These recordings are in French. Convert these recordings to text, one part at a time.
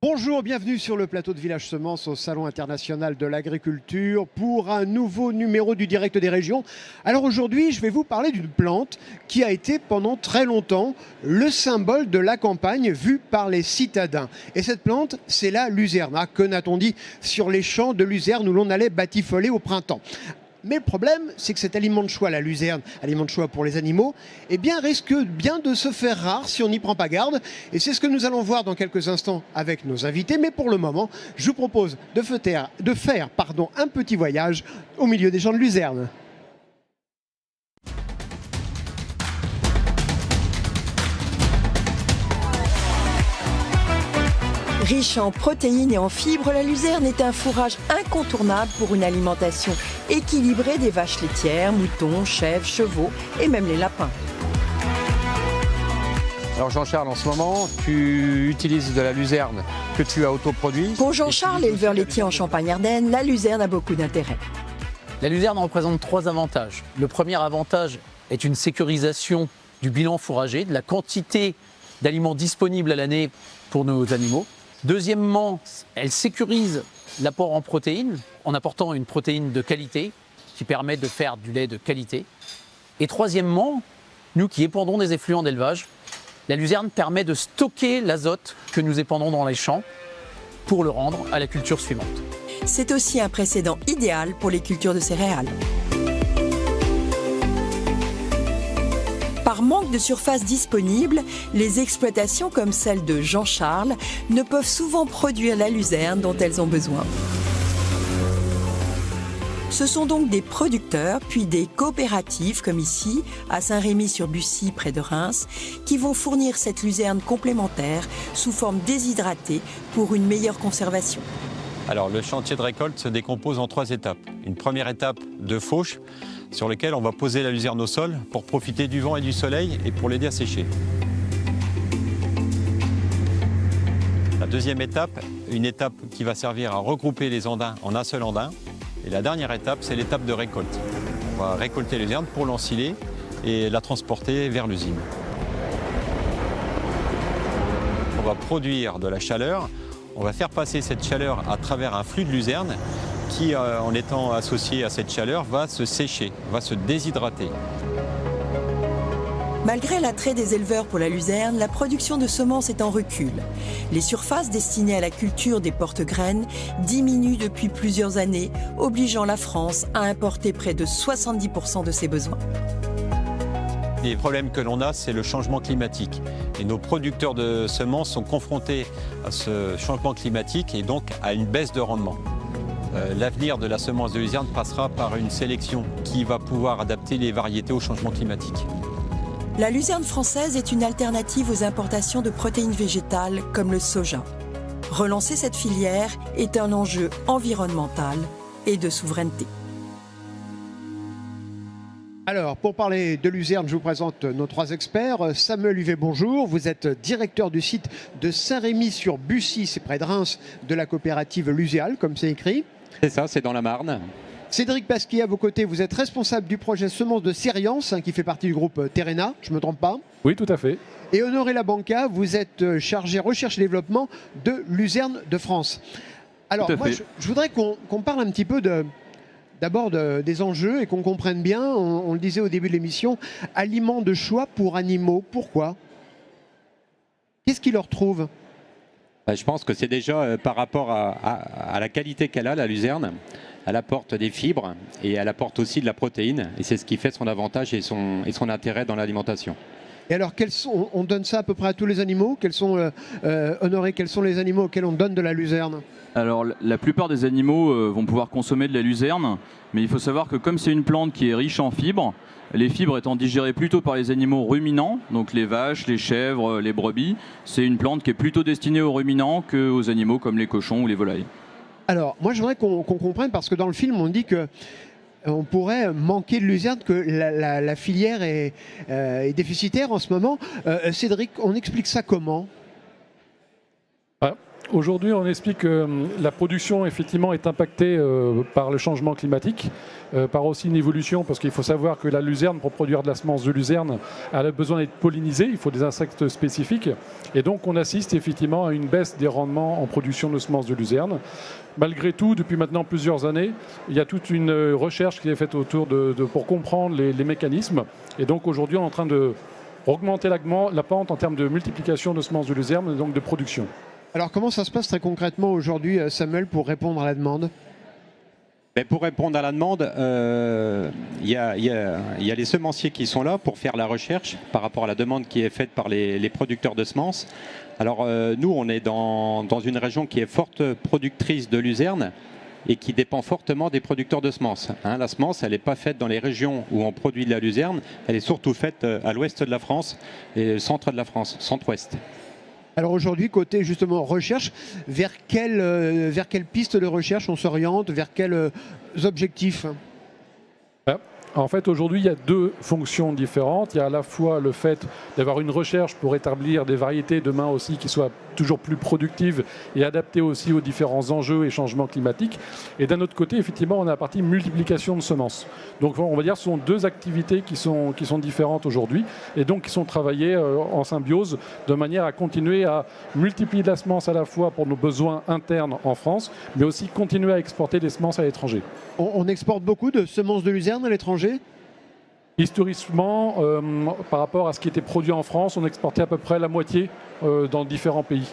Bonjour, bienvenue sur le plateau de Village Semences au Salon international de l'agriculture pour un nouveau numéro du Direct des régions. Alors aujourd'hui, je vais vous parler d'une plante qui a été pendant très longtemps le symbole de la campagne vue par les citadins. Et cette plante, c'est la luzerne. Ah, que n'a-t-on dit sur les champs de luzerne où l'on allait batifoler au printemps ? Mais le problème, c'est que cet aliment de choix, la luzerne, aliment de choix pour les animaux, eh bien, risque bien de se faire rare si on n'y prend pas garde. Et c'est ce que nous allons voir dans quelques instants avec nos invités. Mais pour le moment, je vous propose de faire un petit voyage au milieu des champs de luzerne. Riche en protéines et en fibres, la luzerne est un fourrage incontournable pour une alimentation équilibrée des vaches laitières, moutons, chèvres, chevaux et même les lapins. Alors Jean-Charles, en ce moment, tu utilises de la luzerne que tu as autoproduit. Pour Jean-Charles, éleveur laitier en Champagne-Ardenne, la luzerne a beaucoup d'intérêt. La luzerne représente 3 avantages. Le premier avantage est une sécurisation du bilan fourrager, de la quantité d'aliments disponibles à l'année pour nos animaux. Deuxièmement, elle sécurise l'apport en protéines en apportant une protéine de qualité qui permet de faire du lait de qualité. Et troisièmement, nous qui épandons des effluents d'élevage, la luzerne permet de stocker l'azote que nous épandons dans les champs pour le rendre à la culture suivante. C'est aussi un précédent idéal pour les cultures de céréales. Par manque de surface disponible, les exploitations comme celle de Jean-Charles ne peuvent souvent produire la luzerne dont elles ont besoin. Ce sont donc des producteurs, puis des coopératives, comme ici, à Saint-Rémy-sur-Bussy, près de Reims, qui vont fournir cette luzerne complémentaire sous forme déshydratée pour une meilleure conservation. Alors, le chantier de récolte se décompose en 3 étapes. Une première étape de fauche, sur laquelle on va poser la luzerne au sol pour profiter du vent et du soleil et pour l'aider à sécher. La deuxième étape, une étape qui va servir à regrouper les andins en un seul andin. Et la dernière étape, c'est l'étape de récolte. On va récolter la luzerne pour l'ensiler et la transporter vers l'usine. On va produire de la chaleur. On va faire passer cette chaleur à travers un flux de luzerne qui, en étant associé à cette chaleur, va se sécher, va se déshydrater. Malgré l'attrait des éleveurs pour la luzerne, la production de semences est en recul. Les surfaces destinées à la culture des porte-graines diminuent depuis plusieurs années, obligeant la France à importer près de 70% de ses besoins. Les problèmes que l'on a, c'est le changement climatique. Et nos producteurs de semences sont confrontés à ce changement climatique et donc à une baisse de rendement. L'avenir de la semence de luzerne passera par une sélection qui va pouvoir adapter les variétés au changement climatique. La luzerne française est une alternative aux importations de protéines végétales comme le soja. Relancer cette filière est un enjeu environnemental et de souveraineté. Alors, pour parler de luzerne, je vous présente nos 3 experts. Samuel Huvet, bonjour. Vous êtes directeur du site de Saint-Rémy-sur-Bussy, c'est près de Reims, de la coopérative Luséal, comme c'est écrit. C'est ça, c'est dans la Marne. Cédric Pasquier, à vos côtés, vous êtes responsable du projet Semences de Sériance, qui fait partie du groupe Terrena, je ne me trompe pas. Oui, tout à fait. Et Honoré Labanca, vous êtes chargé recherche et développement de Luzerne de France. Alors, moi, je voudrais qu'on parle un petit peu d'abord des enjeux et qu'on comprenne bien, on le disait au début de l'émission, aliments de choix pour animaux. Pourquoi ? Qu'est-ce qu'ils leur trouvent ? Je pense que c'est déjà par rapport à la qualité qu'elle a, la luzerne. Elle apporte des fibres et elle apporte aussi de la protéine. Et c'est ce qui fait son avantage et son intérêt dans l'alimentation. Et alors, on donne ça à peu près à tous les animaux ? Honoré, quels sont les animaux auxquels on donne de la luzerne ? Alors, la plupart des animaux vont pouvoir consommer de la luzerne, mais il faut savoir que comme c'est une plante qui est riche en fibres, les fibres étant digérées plutôt par les animaux ruminants, donc les vaches, les chèvres, les brebis, c'est une plante qui est plutôt destinée aux ruminants qu'aux animaux comme les cochons ou les volailles. Alors, moi, je voudrais qu'on comprenne, parce que dans le film, on dit que on pourrait manquer de luzerne, que la filière est déficitaire en ce moment. Cédric, on explique ça comment ? Aujourd'hui, on explique que la production effectivement est impactée par le changement climatique, par aussi une évolution, parce qu'il faut savoir que la luzerne, pour produire de la semence de luzerne, elle a besoin d'être pollinisée, il faut des insectes spécifiques, et donc on assiste effectivement à une baisse des rendements en production de semences de luzerne. Malgré tout, depuis maintenant plusieurs années, il y a toute une recherche qui est faite autour pour comprendre les mécanismes, et donc aujourd'hui on est en train de augmenter la pente en termes de multiplication de semences de luzerne et donc de production. Alors comment ça se passe très concrètement aujourd'hui, Samuel, pour répondre à la demande ? Pour répondre à la demande, il y a les semenciers qui sont là pour faire la recherche par rapport à la demande qui est faite par les producteurs de semences. Alors nous, on est dans une région qui est forte productrice de luzerne et qui dépend fortement des producteurs de semences. La semence, elle n'est pas faite dans les régions où on produit de la luzerne, elle est surtout faite à l'ouest de la France et le centre de la France, centre-ouest. Alors aujourd'hui, côté justement recherche, vers quelle piste de recherche on s'oriente, vers quels objectifs ? En fait, aujourd'hui, il y a deux fonctions différentes. Il y a à la fois le fait d'avoir une recherche pour établir des variétés demain aussi qui soient toujours plus productives et adaptées aussi aux différents enjeux et changements climatiques. Et d'un autre côté, effectivement, on a la partie multiplication de semences. Donc, on va dire que ce sont deux activités qui sont différentes aujourd'hui et donc qui sont travaillées en symbiose de manière à continuer à multiplier de la semence à la fois pour nos besoins internes en France, mais aussi continuer à exporter des semences à l'étranger. On exporte beaucoup de semences de luzerne à l'étranger ? Historiquement, par rapport à ce qui était produit en France, on exportait à peu près la moitié dans différents pays.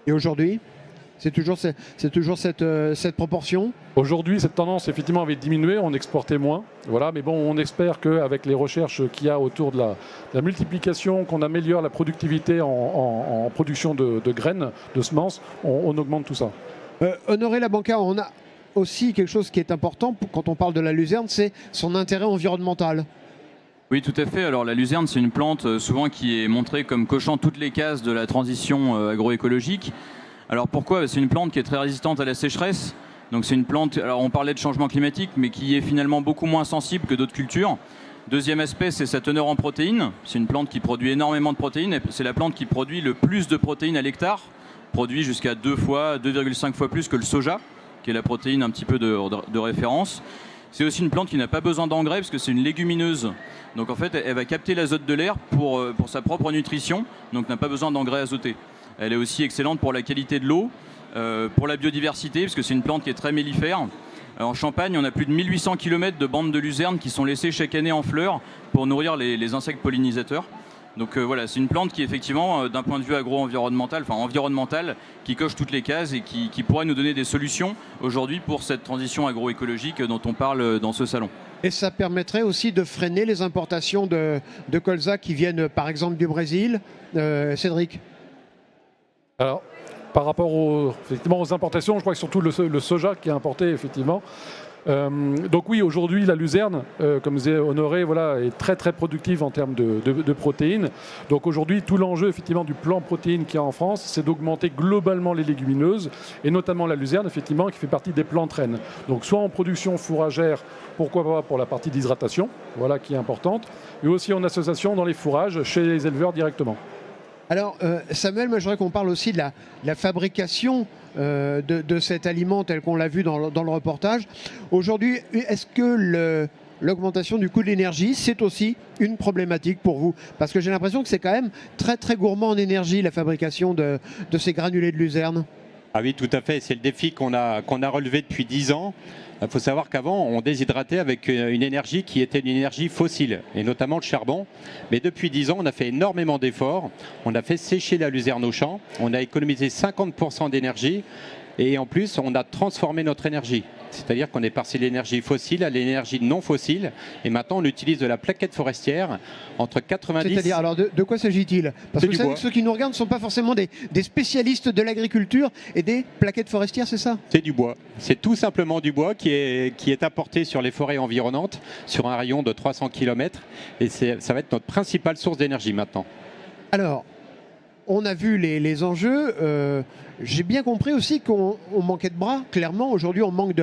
Et aujourd'hui ? C'est toujours cette proportion ? Aujourd'hui, cette tendance effectivement avait diminué, on exportait moins. Voilà, mais bon, on espère qu'avec les recherches qu'il y a autour de la multiplication, qu'on améliore la productivité en production de graines, de semences, on augmente tout ça. Honoré Labanca, on a aussi quelque chose qui est important quand on parle de la luzerne, c'est son intérêt environnemental. Oui, tout à fait. Alors la luzerne, c'est une plante souvent qui est montrée comme cochant toutes les cases de la transition agroécologique. Alors pourquoi ? C'est une plante qui est très résistante à la sécheresse. Donc c'est une plante, alors on parlait de changement climatique, mais qui est finalement beaucoup moins sensible que d'autres cultures. Deuxième aspect, c'est sa teneur en protéines. C'est une plante qui produit énormément de protéines. C'est la plante qui produit le plus de protéines à l'hectare, produit jusqu'à 2,5 fois plus que le soja, qui est la protéine un petit peu de référence. C'est aussi une plante qui n'a pas besoin d'engrais parce que c'est une légumineuse. Donc en fait, elle va capter l'azote de l'air pour sa propre nutrition, donc n'a pas besoin d'engrais azotés. Elle est aussi excellente pour la qualité de l'eau, pour la biodiversité, parce que c'est une plante qui est très mellifère. En Champagne, on a plus de 1800 km de bandes de luzerne qui sont laissées chaque année en fleurs pour nourrir les insectes pollinisateurs. Donc voilà, c'est une plante qui effectivement, d'un point de vue environnemental, qui coche toutes les cases et qui pourrait nous donner des solutions aujourd'hui pour cette transition agroécologique dont on parle dans ce salon. Et ça permettrait aussi de freiner les importations de colza qui viennent par exemple du Brésil. Cédric ? Alors, par rapport aux importations, je crois que surtout le soja qui est importé effectivement. Donc oui, aujourd'hui, la luzerne, comme disait Honoré, est très très productive en termes de protéines. Donc aujourd'hui, tout l'enjeu effectivement du plan protéines qu'il y a en France, c'est d'augmenter globalement les légumineuses, et notamment la luzerne, effectivement, qui fait partie des plantes reines. Donc soit en production fourragère, pourquoi pas pour la partie d'hydratation, qui est importante, mais aussi en association dans les fourrages chez les éleveurs directement. Alors Samuel, moi je voudrais qu'on parle aussi de la fabrication de cet aliment tel qu'on l'a vu dans le reportage. Aujourd'hui, est-ce que l'augmentation du coût de l'énergie, c'est aussi une problématique pour vous ? Parce que j'ai l'impression que c'est quand même très très gourmand en énergie, la fabrication de ces granulés de luzerne. Ah oui, tout à fait. C'est le défi qu'on a relevé depuis 10 ans. Il faut savoir qu'avant, on déshydratait avec une énergie qui était une énergie fossile, et notamment le charbon. Mais depuis 10 ans, on a fait énormément d'efforts. On a fait sécher la luzerne au champ. On a économisé 50% d'énergie. Et en plus, on a transformé notre énergie. C'est-à-dire qu'on est passé de l'énergie fossile à l'énergie non fossile. Et maintenant, on utilise de la plaquette forestière entre 90... C'est-à-dire, alors de quoi s'agit-il ? Parce que vous savez que ceux qui nous regardent ne sont pas forcément des spécialistes de l'agriculture et des plaquettes forestières, c'est ça ? C'est du bois. C'est tout simplement du bois qui est apporté sur les forêts environnantes, sur un rayon de 300 km. Et ça va être notre principale source d'énergie maintenant. Alors, on a vu les enjeux. J'ai bien compris aussi qu'on manquait de bras. Clairement, aujourd'hui, on manque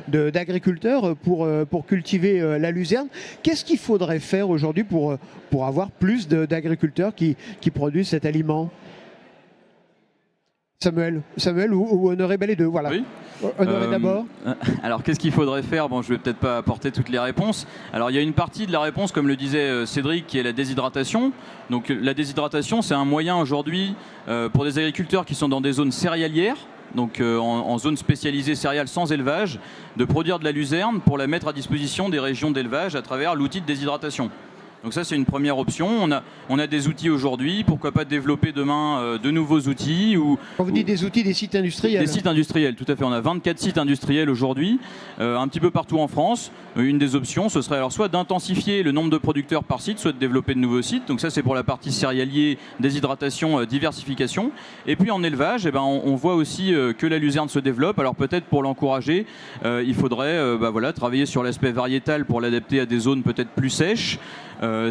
d'agriculteurs pour cultiver la luzerne. Qu'est-ce qu'il faudrait faire aujourd'hui pour avoir plus d'agriculteurs qui produisent cet aliment ? Samuel ou Honoré, les deux, voilà. Oui. Honoré d'abord. Alors qu'est-ce qu'il faudrait faire? Bon, je vais peut-être pas apporter toutes les réponses. Alors il y a une partie de la réponse, comme le disait Cédric, qui est la déshydratation. Donc la déshydratation, c'est un moyen aujourd'hui pour des agriculteurs qui sont dans des zones céréalières, donc en zone spécialisée céréales sans élevage, de produire de la luzerne pour la mettre à disposition des régions d'élevage à travers l'outil de déshydratation. Donc ça, c'est une première option. On a des outils aujourd'hui. Pourquoi pas développer demain de nouveaux outils Quand vous dites des outils, des sites industriels? Des sites industriels, tout à fait. On a 24 sites industriels aujourd'hui, un petit peu partout en France. Une des options, ce serait alors soit d'intensifier le nombre de producteurs par site, soit de développer de nouveaux sites. Donc ça, c'est pour la partie céréalier, déshydratation, diversification. Et puis en élevage, eh ben, on voit aussi que la luzerne se développe. Alors peut-être pour l'encourager, il faudrait travailler sur l'aspect variétal pour l'adapter à des zones peut-être plus sèches.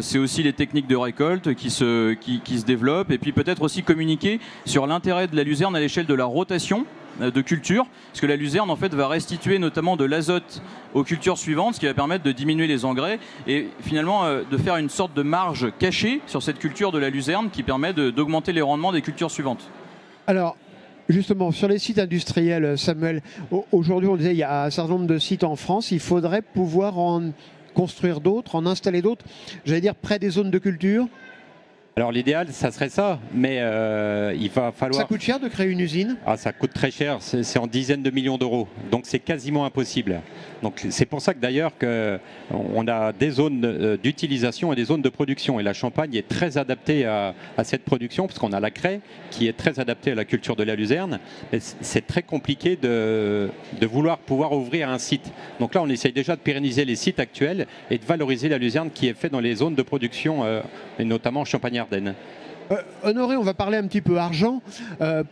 C'est aussi les techniques de récolte qui se développent, et puis peut-être aussi communiquer sur l'intérêt de la luzerne à l'échelle de la rotation de culture, parce que la luzerne en fait va restituer notamment de l'azote aux cultures suivantes, ce qui va permettre de diminuer les engrais et finalement de faire une sorte de marge cachée sur cette culture de la luzerne qui permet d'augmenter les rendements des cultures suivantes. Alors, justement, sur les sites industriels, Samuel, aujourd'hui on disait il y a un certain nombre de sites en France, il faudrait pouvoir en construire d'autres, en installer d'autres, j'allais dire près des zones de culture? Alors l'idéal, ça serait ça, mais il va falloir... Ça coûte cher de créer une usine? Ça coûte très cher, c'est en dizaines de millions d'euros, donc c'est quasiment impossible. Donc c'est pour ça que d'ailleurs on a des zones d'utilisation et des zones de production, et la Champagne est très adaptée à cette production, parce qu'on a la craie qui est très adaptée à la culture de la luzerne, mais c'est très compliqué de vouloir pouvoir ouvrir un site. Donc là on essaye déjà de pérenniser les sites actuels et de valoriser la luzerne qui est faite dans les zones de production, et notamment en Champagne-Ardenne. Honoré, on va parler un petit peu argent.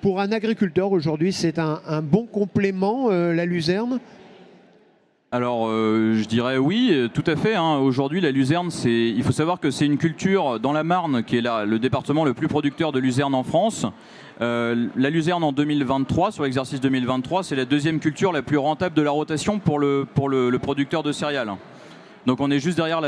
Pour un agriculteur aujourd'hui, c'est un bon complément, la luzerne? Alors, je dirais oui, tout à fait. Aujourd'hui, la luzerne, il faut savoir que c'est une culture dans la Marne, qui est le département le plus producteur de luzerne en France. La luzerne en 2023, sur l'exercice 2023, c'est la deuxième culture la plus rentable de la rotation pour le producteur de céréales. Donc on est juste derrière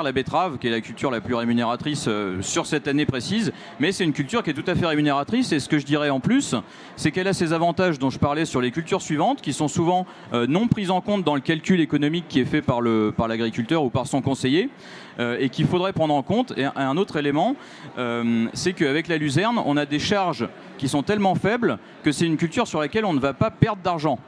la betterave, qui est la culture la plus rémunératrice sur cette année précise, mais c'est une culture qui est tout à fait rémunératrice, et ce que je dirais en plus, c'est qu'elle a ces avantages dont je parlais sur les cultures suivantes, qui sont souvent non prises en compte dans le calcul économique qui est fait par l'agriculteur ou par son conseiller, et qu'il faudrait prendre en compte. Et un autre élément, c'est qu'avec la luzerne, on a des charges qui sont tellement faibles que c'est une culture sur laquelle on ne va pas perdre d'argent.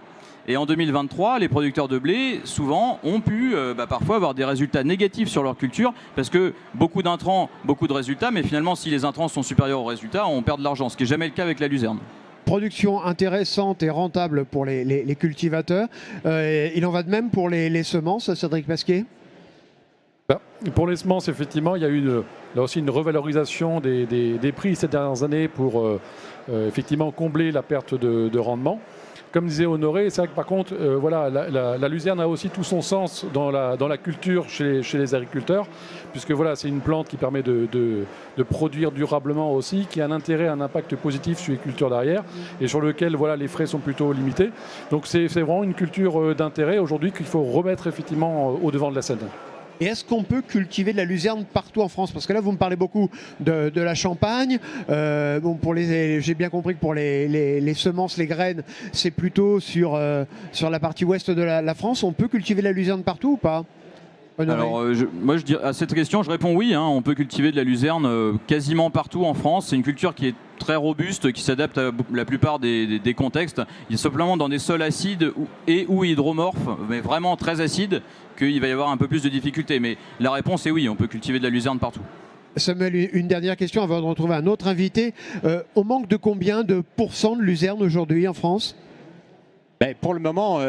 Et en 2023, les producteurs de blé, souvent, ont pu parfois avoir des résultats négatifs sur leur culture, parce que beaucoup d'intrants, beaucoup de résultats, mais finalement, si les intrants sont supérieurs aux résultats, on perd de l'argent, ce qui n'est jamais le cas avec la luzerne. Production intéressante et rentable pour les cultivateurs. Il en va de même pour les semences, Cédric Pasquier? Pour les semences, effectivement, il y a eu là aussi une revalorisation des prix ces dernières années pour effectivement combler la perte de rendement. Comme disait Honoré, c'est vrai que par contre, la luzerne a aussi tout son sens dans la culture chez les agriculteurs, puisque c'est une plante qui permet de produire durablement aussi, qui a un intérêt, un impact positif sur les cultures derrière, et sur lequel les frais sont plutôt limités. Donc c'est vraiment une culture d'intérêt aujourd'hui qu'il faut remettre effectivement au devant de la scène. Et est-ce qu'on peut cultiver de la luzerne partout en France? Parce que là, vous me parlez beaucoup de la Champagne. J'ai bien compris que pour les semences, les graines, c'est plutôt sur la partie ouest de la France. On peut cultiver de la luzerne partout ou pas? Honoré. Alors, moi, je dirais, à cette question, je réponds oui. On peut cultiver de la luzerne quasiment partout en France. C'est une culture qui est très robuste, qui s'adapte à la plupart des contextes. Il est simplement dans des sols acides ou hydromorphes, mais vraiment très acides, qu'il va y avoir un peu plus de difficultés. Mais la réponse est oui, on peut cultiver de la luzerne partout. Samuel, une dernière question avant de retrouver un autre invité. On manque de combien de pourcents de luzerne aujourd'hui en France? Pour le moment,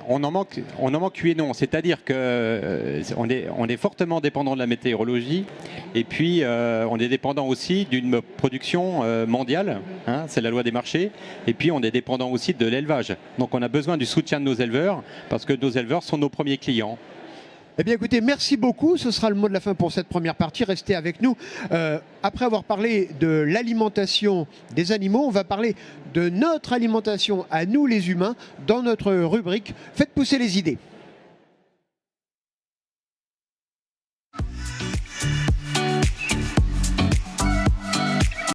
on en manque oui et non. C'est-à-dire qu'on est fortement dépendant de la météorologie, et puis on est dépendant aussi d'une production mondiale, c'est la loi des marchés, et puis on est dépendant aussi de l'élevage. Donc on a besoin du soutien de nos éleveurs, parce que nos éleveurs sont nos premiers clients. Eh bien écoutez, merci beaucoup, ce sera le mot de la fin pour cette première partie, restez avec nous. Après avoir parlé de l'alimentation des animaux, on va parler de notre alimentation à nous les humains dans notre rubrique « Faites pousser les idées ».